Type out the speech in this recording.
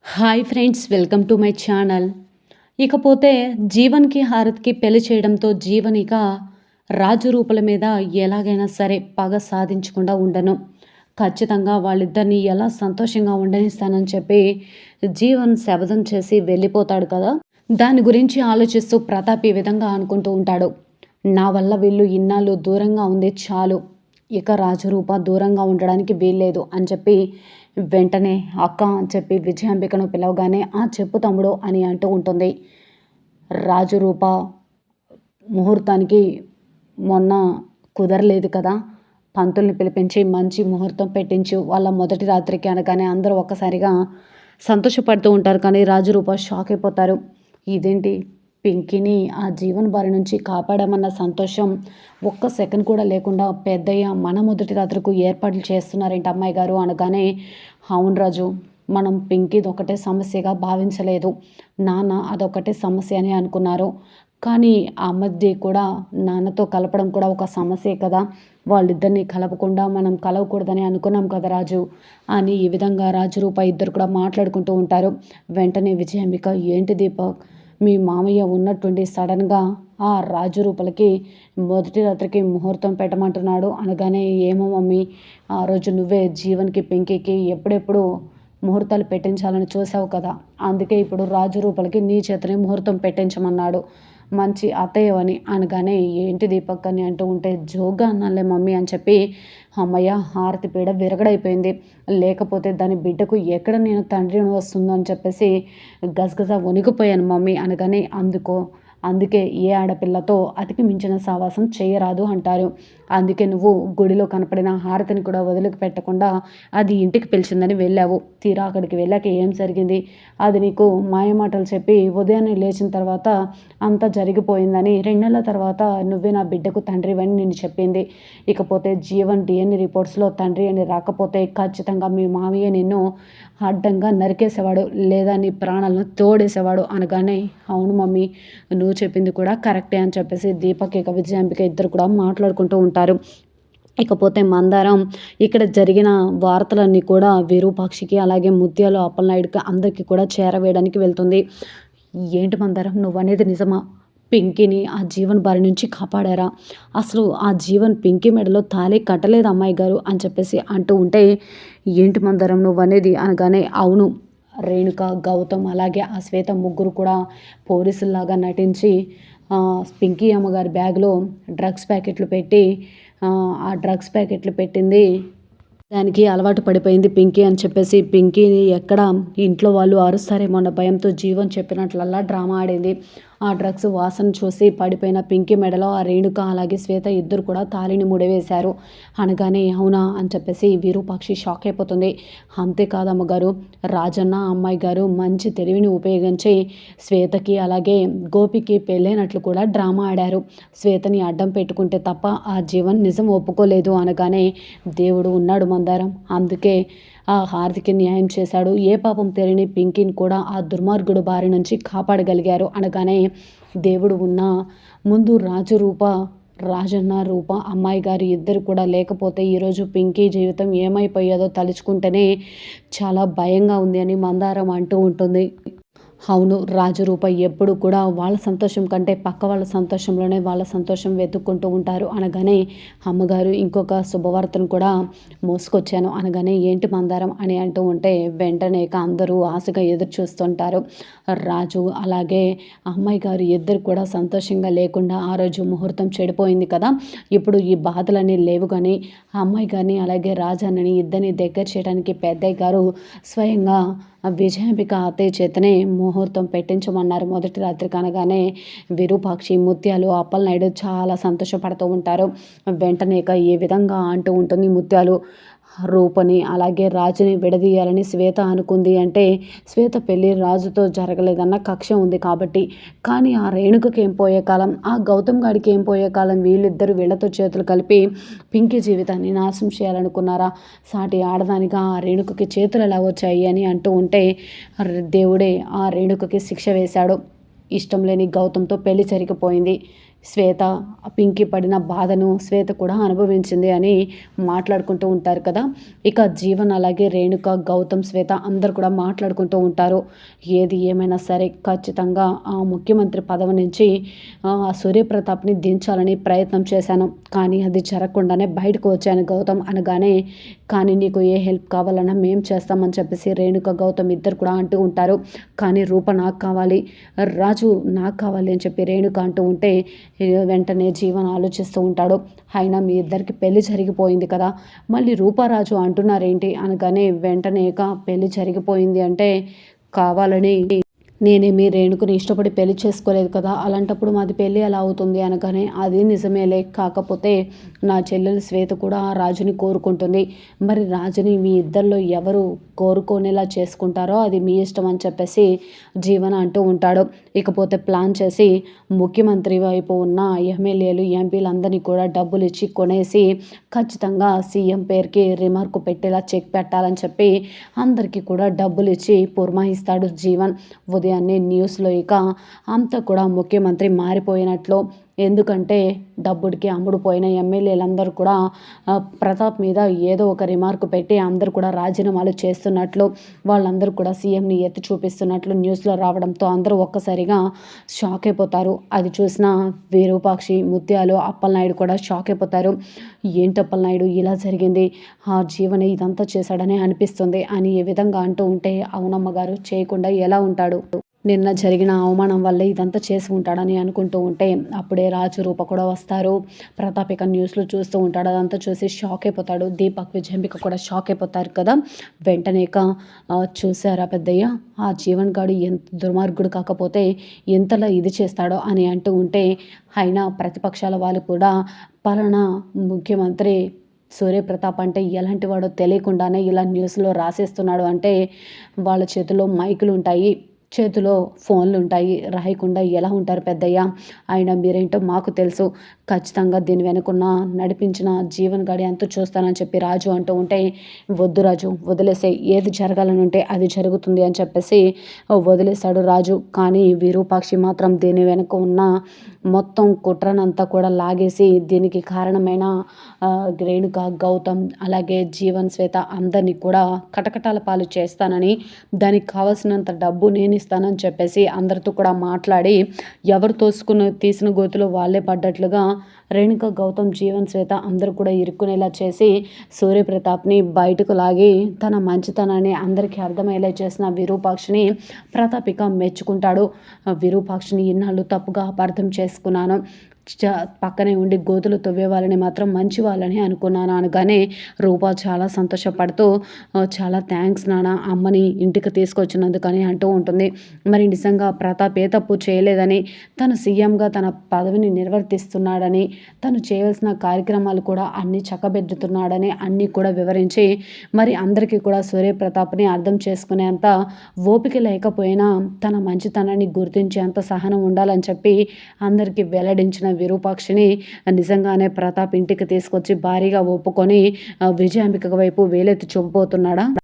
Hi friends, welcome to my channel. ఇకపోతే జీవన్‌కి, హారతికి పెళ్లి చేయడంతో జీవన్ ఇక రాజు రూపల మీద ఎలాగైనా సరే పగ సాధించకుండా ఉండను. ఖచ్చితంగా వాళ్ళిద్దరిని ఎలా సంతోషంగా ఉండనిస్తానని చెప్పి జీవన్ శపథం చేసి వెళ్ళిపోతాడు కదా! దాని గురించి ఆలోచిస్తూ ప్రతాప్ ఈ విధంగా అనుకుంటూ ఉంటాడు. నా వల్ల వీళ్ళు ఇన్నాళ్ళు దూరంగా ఉంది చాలు. ఇక రాజరూప దూరంగా ఉండడానికి వీల్లేదు అని చెప్పి వెంటనే అక్క అని చెప్పి విజయాంబికను పిలవగానే చెప్పు తమ్ముడు అని అంటూ ఉంటుంది. రాజరూప ముహూర్తానికి మొన్న కుదరలేదు కదా, పంతుల్ని పిలిపించి మంచి ముహూర్తం పెట్టించు. వాళ్ళ మొదటి రాత్రికి అనగానే అందరూ ఒక్కసారిగా సంతోషపడుతూ ఉంటారు. కానీ రాజరూప షాక్ అయిపోతారు. ఇదేంటి, పింకీని ఆ జీవన్ బారి నుంచి కాపాడామన్న సంతోషం ఒక్క సెకండ్ కూడా లేకుండా పెద్దయ్య మన మొదటి రాత్రికి ఏర్పాట్లు చేస్తున్నారేంటి అమ్మాయి గారు అనగానే, అవును రాజు, మనం పింకీది ఒకటే సమస్యగా భావించలేదు. నాన్న అదొకటే సమస్య అని అనుకున్నారు. కానీ ఆ మధ్య కూడా నాన్నతో కలపడం కూడా ఒక సమస్యే కదా, వాళ్ళిద్దరిని కలపకుండా మనం కలవకూడదని అనుకున్నాం కదా రాజు అని ఈ విధంగా రాజు రూప ఇద్దరు కూడా మాట్లాడుకుంటూ ఉంటారు. వెంటనే విజయాంబిక, ఏంటి దీపక్, మీ మామయ్య ఉన్నట్టుండి సడన్గా ఆ రాజు రూపలకి మొదటి రాత్రికి ముహూర్తం పెట్టమంటున్నాడు అనగానే, ఏమో మమ్మీ, ఆ రోజు నువ్వే జీవన్కి పింకీకి ఎప్పుడెప్పుడు ముహూర్తాలు పెట్టించాలని చూసావు కదా, అందుకే ఇప్పుడు రాజు రూపలకి నీ చేతనే ముహూర్తం పెట్టించమన్నాడు మంచి అత్తయ్యవని అనగానే, ఏంటి దీపక్ అని అంటూ ఉంటే, జోగ్గా అన్నానులే మమ్మీ అని చెప్పి, అమ్మయ్య హారతి పీడ విరగడైపోయింది, లేకపోతే దాని బిడ్డకు ఎక్కడ నేను తండ్రిని వస్తుందో అని చెప్పేసి గజగజ వణికిపోయాను మమ్మీ అనగానే, అందుకే ఏ ఆడపిల్లతో అతికి మించిన సావాసం చేయరాదు అంటారు. అందుకే నువ్వు గుడిలో కనపడిన హారతిని కూడా వదిలిపెట్టకుండా అది ఇంటికి పిలిచిందని వెళ్ళావు. తీరా అక్కడికి వెళ్ళాక ఏం జరిగింది, అది నీకు మాయమాటలు చెప్పి ఉదయాన్నే లేచిన తర్వాత అంతా జరిగిపోయిందని, 2 నెలల తర్వాత నువ్వే నా బిడ్డకు తండ్రివని నేను చెప్పింది. ఇకపోతే జీవన్ డిఎన్ఏ రిపోర్ట్స్లో తండ్రి అని రాకపోతే ఖచ్చితంగా మీ మామయ్య నిన్ను అడ్డంగా నరికేసేవాడు, లేదా నీ ప్రాణాలను తోడేసేవాడు అనగానే, అవును మమ్మీ, నువ్వు చెప్పింది కూడా కరెక్టే అని చెప్పేసి దీపక్ ఇక విజయాంబిక ఇద్దరు కూడా మాట్లాడుకుంటూ ఉంటారు. ఇకపోతే మందారం ఇక్కడ జరిగిన వార్తలన్నీ కూడా విరూపాక్షికి అలాగే ముత్యాలు అప్పలనాయుడుకి అందరికీ కూడా చేరవేయడానికి వెళ్తుంది. ఏంటి మందారం, నువ్వనేది నిజమా? పింకీని ఆ జీవన్ బారి నుంచి కాపాడారా? అసలు ఆ జీవన్ పింకీ మెడలో తాళి కట్టలేదు అమ్మాయి గారు అని చెప్పేసి అంటూ ఉంటే, ఏంటి మందారం నువ్వనేది అనగానే, అవును, రేణుక, గౌతమ్ అలాగే ఆ శ్వేత ముగ్గురు కూడా పోలీసుల్లాగా నటించి పింకీ అమ్మగారి బ్యాగ్లో డ్రగ్స్ ప్యాకెట్లు పెట్టి ఆ డ్రగ్స్ ప్యాకెట్లు పెట్టింది దానికి అలవాటు పడిపోయింది పింకీ అని చెప్పేసి, పింకీని ఎక్కడ ఇంట్లో వాళ్ళు అరుస్తారేమో అన్న భయంతో జీవన్ చెప్పినట్లల్లా డ్రామా ఆడింది. ఆ డ్రగ్స్ వాసన చూసి పడిపోయిన పింకీ మెడలో ఆ రేణుక అలాగే శ్వేత ఇద్దరు కూడా తాళిని ముడివేశారు అనగానే, అవునా అని చెప్పేసి విరూపాక్షి షాక్ అయిపోతుంది. అంతేకాదమ్మగారు, రాజన్న అమ్మాయి గారు మంచి తెలివిని ఉపయోగించి శ్వేతకి అలాగే గోపికి పెళ్ళైనట్లు కూడా డ్రామా ఆడారు. శ్వేతని అడ్డం పెట్టుకుంటే తప్ప ఆ జీవన్ నిజం ఒప్పుకోలేదు అనగానే, దేవుడు ఉన్నాడు మందారం, అందుకే ఆ హారతికి న్యాయం చేశాడు. ఏ పాపం తెలియని పింకీని కూడా ఆ దుర్మార్గుడు బారి నుంచి కాపాడగలిగారు అనగానే, దేవుడు ఉన్నా ముందు రాజు రూప, రాజన్న రూప అమ్మాయి గారు ఇద్దరు కూడా లేకపోతే ఈరోజు పింకీ జీవితం ఏమైపోయేదో తలుచుకుంటేనే చాలా భయంగా ఉంది అని మందారం అంటూ ఉంటుంది. అవును, రాజరూప ఎప్పుడు కూడా వాళ్ళ సంతోషం కంటే పక్క వాళ్ళ సంతోషంలోనే వాళ్ళ సంతోషం వెతుక్కుంటూ ఉంటారు అనగానే, అమ్మగారు ఇంకొక శుభవార్తను కూడా మోసుకొచ్చాను అనగానే, ఏంటి మందారం అని అంటూ ఉంటే, వెంటనే అందరూ ఆశగా ఎదురు చూస్తుంటారు. రాజు అలాగే అమ్మాయి గారు ఇద్దరు కూడా సంతోషంగా లేకుండా ఆ రోజు ముహూర్తం చెడిపోయింది కదా, ఇప్పుడు ఈ బాధలన్నీ లేవు కానీ అమ్మాయి గారిని అలాగే రాజాని ఇద్దరిని దగ్గర చేయడానికి పెద్దయ్య గారు స్వయంగా విజయాంబిక అత్తయ్య చేతనే ముహూర్తం పెట్టించమన్నారు మొదటి రాత్రికి అనగానే, విరూపాక్షి, ముత్యాలు, అప్పలనాయుడు చాలా సంతోషపడుతూ ఉంటారు. వెంటనే ఏ విధంగా అంటూ ఉంటుంది ముత్యాలు, రూపని అలాగే రాజుని విడదీయాలని శ్వేత అనుకుంది అంటే, శ్వేత పెళ్ళి రాజుతో జరగలేదన్న కక్ష ఉంది కాబట్టి, కానీ ఆ రేణుకకి ఏం పోయే కాలం, ఆ గౌతమ్ గాడికి ఏం పోయే కాలం, వీళ్ళిద్దరూ వీళ్ళతో చేతులు కలిపి పింకీ జీవితాన్ని నాశనం చేయాలనుకున్నారా? సాటి ఆడదానిగా ఆ రేణుకకి చేతులు ఎలా వచ్చాయి అని అంటూ ఉంటే, దేవుడే ఆ రేణుకకి శిక్ష వేశాడు. ఇష్టం లేని గౌతమ్తో పెళ్లి జరిగిపోయింది. శ్వేత పింకీ పడిన బాధను శ్వేత కూడా అనుభవించింది అని మాట్లాడుకుంటూ ఉంటారు కదా. ఇక జీవన్ అలాగే రేణుక, గౌతమ్, శ్వేత అందరు కూడా మాట్లాడుకుంటూ ఉంటారు. ఏది ఏమైనా సరే ఖచ్చితంగా ఆ ముఖ్యమంత్రి పదవి నుంచి సూర్యప్రతాప్ని దించాలని ప్రయత్నం చేశాను, కానీ అది జరగకుండానే బయటకు వచ్చాను గౌతమ్ అనగానే, కానీ నీకు ఏ హెల్ప్ కావాలన్నా మేము చేస్తామని చెప్పేసి రేణుక, గౌతమ్ ఇద్దరు కూడా అంటూ ఉంటారు. కానీ రూప నాకు కావాలి, రాజు నాకు కావాలి అని చెప్పి రేణుక అంటూ ఉంటే వెంటనే జీవన్ ఆలోచిస్తూ ఉంటాడు. అయినా మీ ఇద్దరికి పెళ్లి జరిగిపోయింది కదా, మళ్ళీ రూపారాజు అంటున్నారేంటి అనగానే వెంటనే పెళ్లి జరిగిపోయింది అంటే కావాలని నేనేమి రేణుకుని ఇష్టపడి పెళ్లి చేసుకోలేదు కదా, అలాంటప్పుడు మాది పెళ్ళి ఎలా అవుతుంది అనగానే అది నిజమేలే, కాకపోతే నా చెల్లెలు శ్వేత కూడా ఆ రాజుని కోరుకుంటుంది, మరి రాజుని మీ ఇద్దరిలో ఎవరు కోరుకునేలా చేసుకుంటారో అది మీ ఇష్టం అని చెప్పేసి జీవన అంటూ ఉంటాడు. ఇకపోతే ప్లాన్ చేసి ముఖ్యమంత్రి వైపు ఉన్న ఎమ్మెల్యేలు, ఎంపీలందరినీ కూడా డబ్బులు ఇచ్చి కొనేసి ఖచ్చితంగా సీఎం పేరుకి రిమార్కు పెట్టేలా చెక్ పెట్టాలని చెప్పి అందరికీ కూడా డబ్బులు ఇచ్చి పురమాయిస్తాడు జీవన్. ఉదయాన్నే న్యూస్లో అంతా కూడా ముఖ్యమంత్రి మారిపోయినట్లు, ఎందుకంటే డబ్బుడికి అమ్ముడుపోయిన ఎమ్మెల్యేలందరూ కూడా ప్రతాప్ మీద ఏదో ఒక రిమార్క్ పెట్టి అందరూ కూడా రాజీనామాలు చేస్తున్నట్లు, వాళ్ళందరూ కూడా సీఎంని ఎత్తి చూపిస్తున్నట్లు న్యూస్లో రావడంతో అందరూ ఒక్కసారిగా షాక్ అయిపోతారు. అది చూసిన విరూపాక్షి, ముత్యాలు, అప్పలనాయుడు కూడా షాక్ అయిపోతారు. ఏంటి అప్పలనాయుడు ఇలా జరిగింది, ఆ జీవనే ఇదంతా చేశాడని అనిపిస్తుంది అని ఏ విధంగా అంటూ ఉంటే, అవునమ్మ గారు చేయకుండా ఎలా ఉంటాడు, నిన్న జరిగిన అవమానం వల్లే ఇదంతా చేసి ఉంటాడని అనుకుంటూ ఉంటే అప్పుడే రాజు, రూప కూడా వస్తారు. ప్రతాప్ న్యూస్లో చూస్తూ ఉంటాడు. అదంతా చూసి షాక్ అయిపోతాడు. దీపక్, విజయంబిక కూడా షాక్ అయిపోతారు కదా. వెంటనే చూసారా పెద్దయ్య, ఆ జీవన్ గాడు ఎంత దుర్మార్గుడు కాకపోతే ఎంతలా ఇది చేస్తాడో అని అంటూ ఉంటే, అయినా ప్రతిపక్షాల వాళ్ళు కూడా పలానా ముఖ్యమంత్రి సూర్యప్రతాప్ అంటే ఎలాంటి వాడో తెలియకుండానే ఇలా న్యూస్లో రాసేస్తున్నాడు అంటే, వాళ్ళ చేతిలో మైకులు ఉంటాయి, చేతిలో ఫోన్లు ఉంటాయి, రాయకుండా ఎలా ఉంటారు పెద్దయ్య, అయినా మీరేంటో మాకు తెలుసు, ఖచ్చితంగా దీని వెనుకున్న నడిపించిన జీవన్ గాడి అంతా చూస్తానని చెప్పి రాజు అంటూ ఉంటే, వద్దు రాజు వదిలేసే, ఏది జరగాలని ఉంటే అది జరుగుతుంది అని చెప్పేసి వదిలేశాడు రాజు. కానీ విరూపాక్షి మాత్రం దీని వెనుక ఉన్న మొత్తం కుట్రనంతా కూడా లాగేసి దీనికి కారణమైన రేణుక, గౌతమ్ అలాగే జీవన్, శ్వేత అందరినీ కూడా కటకటాల పాలు చేస్తానని, దానికి కావాల్సినంత డబ్బు నేను ఇస్తానని చెప్పేసి అందరితో కూడా మాట్లాడి ఎవరు తీసిన గోతులో వాళ్ళే పడ్డట్లుగా రేణుక, గౌతమ్, జీవన్, శ్వేత అందరూ కూడా ఇరుక్కునేలా చేసి సూర్యప్రతాప్ని బయటకు లాగి తన మంచితనాన్ని అందరికీ అర్థమయ్యేలా చేసిన విరూపాక్షిని ప్రతాపిక మెచ్చుకుంటాడు. విరూపాక్షిని ఇన్నాళ్ళు తప్పుగా అపార్థం చేసుకున్నాను, పక్కనే ఉండి గోతులు తవ్వే వాళ్ళని మాత్రం మంచి వాళ్ళని అనుకున్నాను అనగానే రూప చాలా సంతోషపడుతూ, చాలా థ్యాంక్స్ నాన్న అమ్మని ఇంటికి తీసుకొచ్చినందుకని అంటూ ఉంటుంది. మరి నిజంగా ప్రతాప్ ఏ తప్పు చేయలేదని, తను సీఎంగా తన పదవిని నిర్వర్తిస్తున్నాడని, తను చేయవలసిన కార్యక్రమాలు కూడా అన్నీ చక్కబెట్టుతున్నాడని అన్నీ కూడా వివరించి, మరి అందరికీ కూడా సూర్యప్రతాప్ని అర్థం చేసుకునేంత ఓపిక లేకపోయినా తన మంచితనాన్ని గుర్తించేంత సహనం ఉండాలని చెప్పి అందరికీ వెల్లడించిన విరూపాక్షిని నిజంగానే ప్రతాప్ ఇంటికి తీసుకొచ్చి భారీగా ఒప్పుకొని విజయాంబిక వైపు వేలెత్తి చూపబోతున్నాడా.